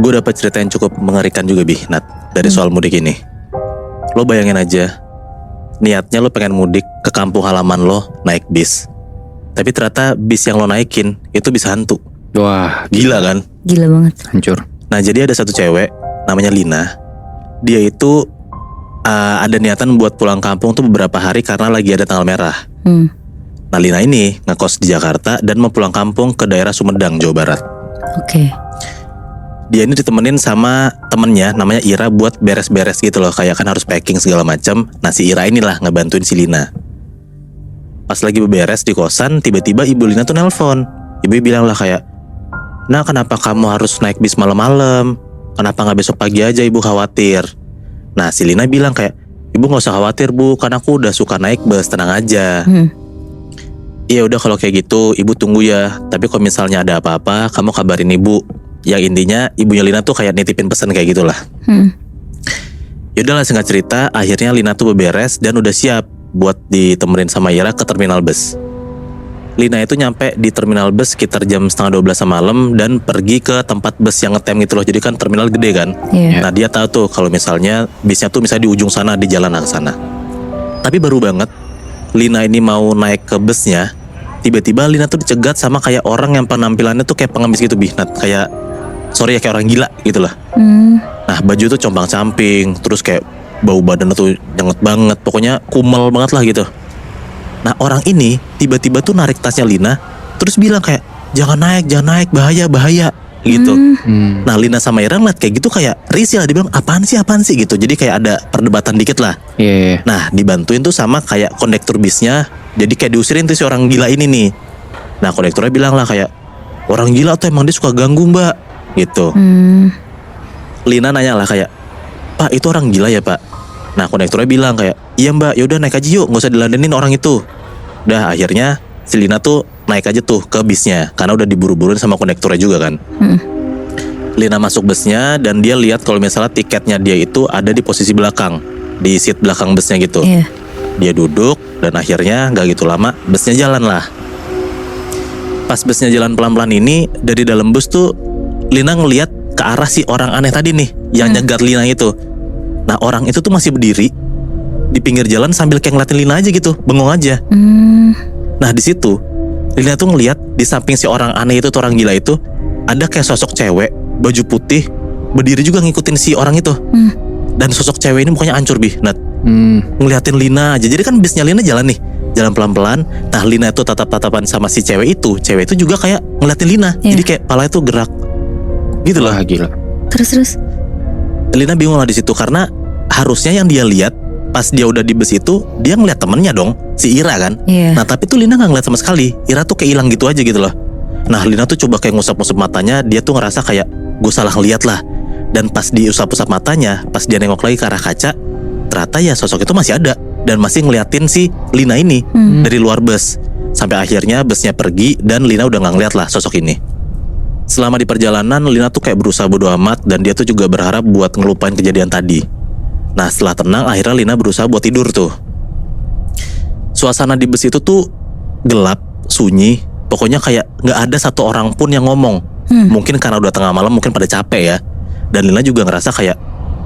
gue dapat cerita yang cukup mengerikan juga Nat, dari soal mudik ini. Lo bayangin aja, niatnya lo pengen mudik ke kampung halaman lo naik bis, tapi ternyata bis yang lo naikin itu bisa hantu. Wah, Gila kan? Gila banget. hancur. Nah jadi ada satu cewek namanya Lina. Dia itu ada niatan buat pulang kampung tuh beberapa hari karena lagi ada tanggal merah. Nah Lina ini ngekos di Jakarta dan mau pulang kampung ke daerah Sumedang, Jawa Barat. Oke. Dia ini ditemenin sama temennya namanya Ira buat beres-beres gitu loh. Kayak kan harus packing segala macam. Nah si Ira inilah ngebantuin si Lina. Pas lagi beberes di kosan, tiba-tiba ibu Lina tuh nelpon. Ibu bilang lah kayak, "Nah kenapa kamu harus naik bis malam-malam? Kenapa gak besok pagi aja, ibu khawatir." Nah si Lina bilang kayak, "Ibu gak usah khawatir bu, kan aku udah suka naik bus, tenang aja." Iya udah kalau kayak gitu ibu tunggu ya. Tapi kalau misalnya ada apa-apa kamu kabarin ibu. Yang intinya ibunya Lina tuh kayak nitipin pesan kayak gitulah. Yaudahlah singkat cerita, akhirnya Lina tuh beberes dan udah siap buat ditemenin sama Ira ke terminal bus. Lina itu nyampe di terminal bus sekitar jam 11:30 malam dan pergi ke tempat bus yang ngetem gitu loh. Jadi kan terminal gede kan. Iya. Nah dia tahu tuh kalau misalnya bisnya tuh misalnya di ujung sana, di jalan ke sana. Tapi baru banget Lina ini mau naik ke busnya, tiba-tiba Lina tuh dicegat sama kayak orang yang penampilannya tuh kayak pengemis gitu Nat. Kayak sorry ya kayak orang gila gitu lah. Nah baju tuh compang-camping, terus kayak bau badan tuh nyenget banget, pokoknya kumel banget lah gitu. Nah orang ini tiba-tiba tuh narik tasnya Lina, terus bilang kayak jangan naik, bahaya gitu. Nah Lina sama Ira ngeliat kayak gitu kayak risih lah, dia bilang apaan sih gitu. Jadi kayak ada perdebatan dikit lah. Iya. Nah dibantuin tuh sama kayak kondektur bisnya, jadi kayak diusirin tuh si orang gila ini nih. Nah kondekturnya bilang lah kayak, orang gila tuh emang dia suka ganggu mbak gitu. Lina nanya lah kayak, "Pak itu orang gila ya pak?" Nah kondekturnya bilang kayak, "Iya mbak, yaudah naik aja yuk, gak usah diladenin orang itu." Udah akhirnya si Lina tuh naik aja tuh ke bisnya karena udah diburu-buruin sama kondekturnya juga kan. Lina masuk busnya dan dia lihat kalau misalnya tiketnya dia itu ada di posisi belakang, di seat belakang busnya gitu. Iya. Dia duduk dan akhirnya gak gitu lama busnya jalan lah. Pas busnya jalan pelan-pelan ini, dari dalam bus tuh Lina ngelihat ke arah si orang aneh tadi nih yang nyegat Lina itu. Nah orang itu tuh masih berdiri di pinggir jalan sambil kayak ngeliatin Lina aja gitu, bengong aja. Nah di situ Lina tuh ngeliat di samping si orang aneh itu, orang gila itu, ada kayak sosok cewek baju putih berdiri juga ngikutin si orang itu. Dan sosok cewek ini mukanya hancur Nat. Ngeliatin Lina aja. Jadi kan bisnya Lina jalan nih, jalan pelan-pelan. Nah Lina itu tatap-tatapan sama si cewek itu juga kayak ngeliatin Lina. Jadi kayak palanya tuh gerak gitu loh. Gila. Terus. Lina bingung lah di situ karena harusnya yang dia lihat pas dia udah di bus itu dia ngeliat temennya dong, si Ira kan. Nah tapi tuh Lina nggak ngeliat sama sekali. Ira tuh kayak hilang gitu aja gitu loh. Nah Lina tuh coba kayak ngusap-ngusap matanya, dia tuh ngerasa kayak gue salah ngeliat lah. Dan pas diusap-usap matanya, pas dia nengok lagi ke arah kaca, ternyata ya sosok itu masih ada dan masih ngeliatin si Lina ini dari luar bus. Sampai akhirnya busnya pergi dan Lina udah nggak ngeliat lah sosok ini. Selama di perjalanan Lina tuh kayak berusaha bodo amat dan dia tuh juga berharap buat ngelupain kejadian tadi. Nah setelah tenang akhirnya Lina berusaha buat tidur tuh. Suasana di bus itu tuh gelap, sunyi, pokoknya kayak gak ada satu orang pun yang ngomong. Mungkin karena udah tengah malam, mungkin pada capek ya. Dan Lina juga ngerasa kayak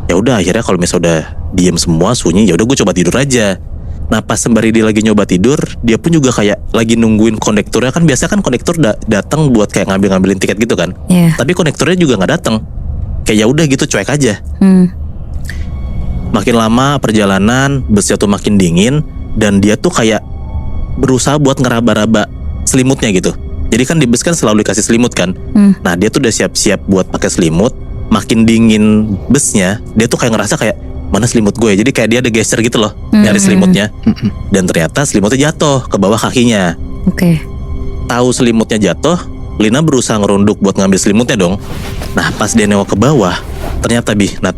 ya udah akhirnya kalau misalnya udah diem semua sunyi, ya udah gue coba tidur aja. Nah pas sembari dia lagi nyoba tidur, dia pun juga kayak lagi nungguin kondekturnya. Kan biasa kan kondektur datang buat kayak ngambilin tiket gitu kan. Tapi kondekturnya juga nggak datang. Kayak ya udah gitu cuek aja. Makin lama perjalanan, busnya tuh makin dingin dan dia tuh kayak berusaha buat ngeraba-raba selimutnya gitu. Jadi kan di bus kan selalu dikasih selimut kan. Nah dia tuh udah siap-siap buat pakai selimut. Makin dingin busnya, dia tuh kayak ngerasa kayak mana selimut gue. Jadi kayak dia ada geser gitu loh, nyari selimutnya. Dan ternyata selimutnya jatuh ke bawah kakinya. Tahu selimutnya jatuh, Lina berusaha ngerunduk buat ngambil selimutnya dong. Nah pas dia nengok ke bawah, ternyata Nat,